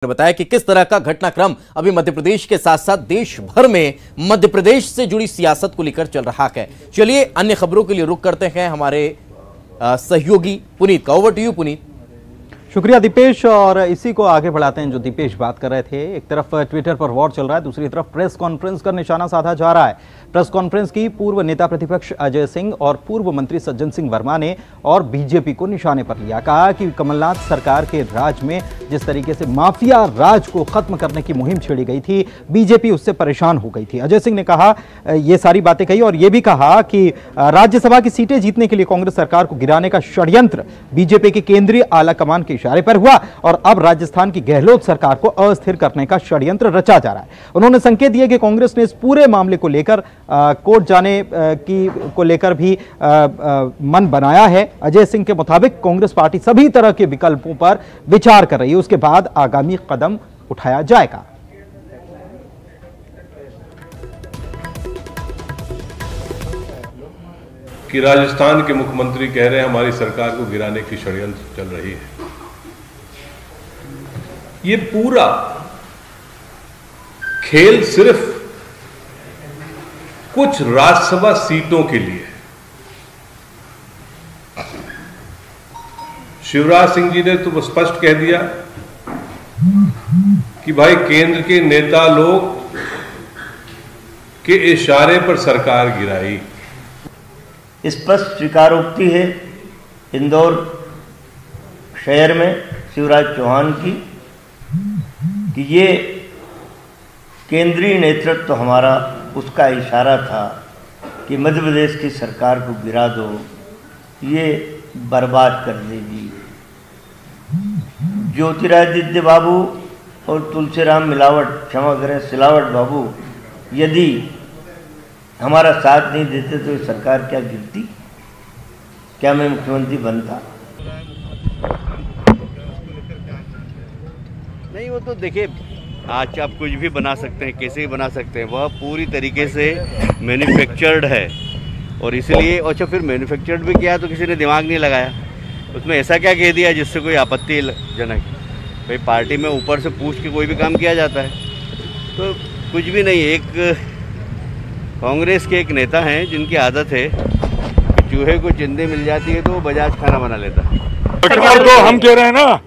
बताया कि किस तरह का घटनाक्रम अभी मध्य प्रदेश के साथ साथ देश भर में मध्य प्रदेश से जुड़ी सियासत को लेकर चल रहा है। चलिए अन्य खबरों के लिए रुख करते हैं हमारे सहयोगी पुनीत का। Over to you Puneet. शुक्रिया दीपेश। और इसी को आगे बढ़ाते हैं जो दीपेश बात कर रहे थे। एक तरफ ट्विटर पर वॉर चल रहा है, दूसरी तरफ प्रेस कॉन्फ्रेंस का निशाना साधा जा रहा है। प्रेस कॉन्फ्रेंस की पूर्व नेता प्रतिपक्ष अजय सिंह और पूर्व मंत्री सज्जन सिंह वर्मा ने और बीजेपी को निशाने पर लिया। कहा कि कमलनाथ सरकार के राज में जिस तरीके से माफिया राज को खत्म करने की मुहिम छेड़ी गई थी, बीजेपी उससे परेशान हो गई थी। अजय सिंह ने कहा, ये सारी बातें कही और ये भी कहा कि राज्यसभा की सीटें जीतने के लिए कांग्रेस सरकार को गिराने का षड्यंत्र बीजेपी के केंद्रीय आला कमान के इशारे पर हुआ और अब राजस्थान की गहलोत सरकार को अस्थिर करने का षड्यंत्र रचा जा रहा है। उन्होंने संकेत दिए कि कांग्रेस ने इस पूरे मामले को लेकर कोर्ट जाने को लेकर भी मन बनाया है। अजय सिंह के मुताबिक कांग्रेस पार्टी सभी तरह के विकल्पों पर विचार कर रही है, उसके बाद आगामी कदम उठाया जाएगा। कि राजस्थान के मुख्यमंत्री कह रहे हैं हमारी सरकार को गिराने की षड्यंत्र चल रही है। ये पूरा खेल सिर्फ कुछ राज्यसभा सीटों के लिए। शिवराज सिंह जी ने तो स्पष्ट कह दिया कि भाई केंद्र के नेता लोग के इशारे पर सरकार गिराई। स्पष्ट स्वीकारोक्ति है इंदौर शहर में शिवराज चौहान की कि ये केंद्रीय नेतृत्व हमारा उसका इशारा था कि मध्य प्रदेश की सरकार को गिरा दो, ये बर्बाद कर देगी। ज्योतिरादित्य बाबू और तुलसीराम मिलावट, क्षमा करें सिलावट बाबू, यदि हमारा साथ नहीं देते तो ये सरकार क्या गिरती, क्या मैं मुख्यमंत्री बनता? नहीं, वो तो देखिए आज आप कुछ भी बना सकते हैं, कैसे भी बना सकते हैं, वह पूरी तरीके से मैन्युफैक्चर्ड है और इसलिए अच्छा फिर मैन्युफैक्चर्ड भी किया तो किसी ने दिमाग नहीं लगाया, उसमें ऐसा क्या कह दिया जिससे कोई आपत्तिजनक। भाई पार्टी में ऊपर से पूछ के कोई भी काम किया जाता है, तो कुछ भी नहीं। एक कांग्रेस के एक नेता हैं जिनकी आदत है कि चूहे को चिंदी मिल जाती है तो वो बजाज खाना बना लेता है। सरकार तो हम कह रहे हैं ना,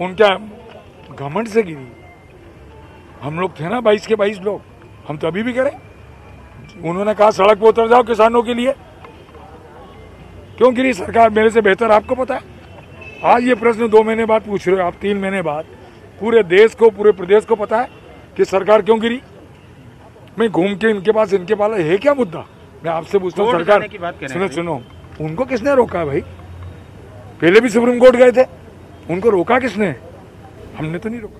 उनका घमंड से गिरी। हम लोग थे ना 22 के 22 लोग, हम तो अभी भी करें। उन्होंने कहा सड़क पर उतर जाओ किसानों के लिए, क्यों गिरी सरकार? मेरे से बेहतर आपको पता है। आज ये प्रश्न 2 महीने बाद पूछ रहे हो आप, 3 महीने बाद। पूरे देश को, पूरे प्रदेश को पता है कि सरकार क्यों गिरी। मैं घूम के इनके पास है क्या मुद्दा? मैं आपसे पूछता हूँ, सरकार सुनो, उनको किसने रोका भाई? पहले भी सुप्रीम कोर्ट गए थे, उनको रोका किसने? हमने तो नहीं रोका।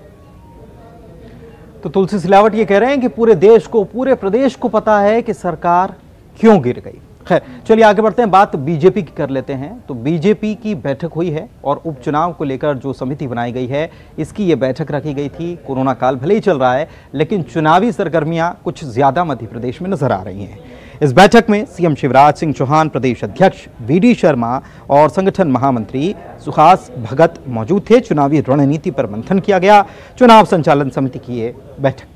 तो तुलसी सिलावट ये कह रहे हैं कि पूरे देश को, पूरे प्रदेश को पता है कि सरकार क्यों गिर गई। खैर चलिए आगे बढ़ते हैं, बात बीजेपी की कर लेते हैं। तो बीजेपी की बैठक हुई है और उपचुनाव को लेकर जो समिति बनाई गई है, इसकी ये बैठक रखी गई थी। कोरोना काल भले ही चल रहा है, लेकिन चुनावी सरगर्मियां कुछ ज्यादा मध्य प्रदेश में नजर आ रही हैं। इस बैठक में सीएम शिवराज सिंह चौहान, प्रदेश अध्यक्ष वीडी शर्मा और संगठन महामंत्री सुहास भगत मौजूद थे। चुनावी रणनीति पर मंथन किया गया। चुनाव संचालन समिति की ये बैठक थी।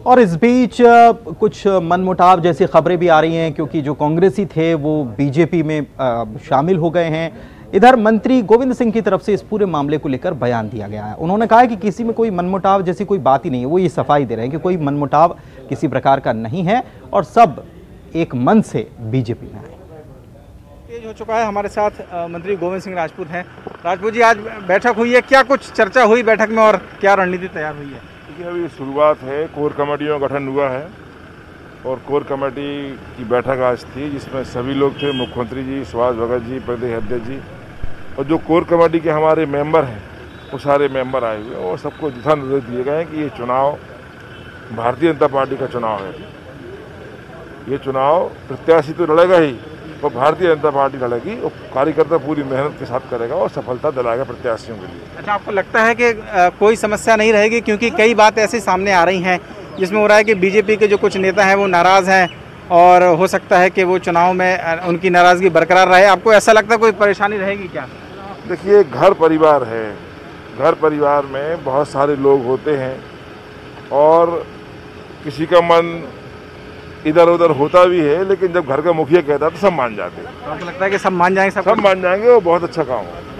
और इस बीच कुछ मनमुटाव जैसी खबरें भी आ रही हैं, क्योंकि जो कांग्रेसी थे वो बीजेपी में शामिल हो गए हैं। इधर मंत्री गोविंद सिंह की तरफ से इस पूरे मामले को लेकर बयान दिया गया है। उन्होंने कहा है कि किसी में कोई मनमुटाव जैसी कोई बात ही नहीं है। वो ये सफाई दे रहे हैं कि कोई मनमुटाव किसी प्रकार का नहीं है और सब एक मन से बीजेपी में आए। तेज हो चुका है। हमारे साथ मंत्री गोविंद सिंह राजपूत हैं। राजपूत जी, आज बैठक हुई है, क्या कुछ चर्चा हुई बैठक में और क्या रणनीति तैयार हुई है? देखिए अभी शुरुआत है, कोर कमेटी का गठन हुआ है और कोर कमेटी की बैठक आज थी, जिसमें सभी लोग थे, मुख्यमंत्री जी, सुहास भगत जी, प्रदेश अध्यक्ष जी, और जो कोर कमेटी के हमारे मेंबर हैं वो सारे मेंबर आए हुए और सबको दिशा निर्देश दिए गए हैं कि ये चुनाव भारतीय जनता पार्टी का चुनाव है। ये चुनाव प्रत्याशी तो लड़ेगा ही, और भारतीय जनता पार्टी लड़ेगी और कार्यकर्ता पूरी मेहनत के साथ करेगा और सफलता दिलाएगा प्रत्याशियों के लिए। अच्छा, आपको लगता है कि कोई समस्या नहीं रहेगी? क्योंकि कई बात ऐसी सामने आ रही हैं जिसमें हो रहा है कि बीजेपी के जो कुछ नेता हैं वो नाराज़ हैं और हो सकता है कि वो चुनाव में उनकी नाराज़गी बरकरार रहे। आपको ऐसा लगता है कोई परेशानी रहेगी क्या? देखिए, घर परिवार है, घर परिवार में बहुत सारे लोग होते हैं और किसी का मन इधर उधर होता भी है, लेकिन जब घर का मुखिया कहता है तो सब मान जाते हैं। तो आपको लगता है कि सब मान जाएंगे? सब मान जाएंगे, वो बहुत अच्छा काम है।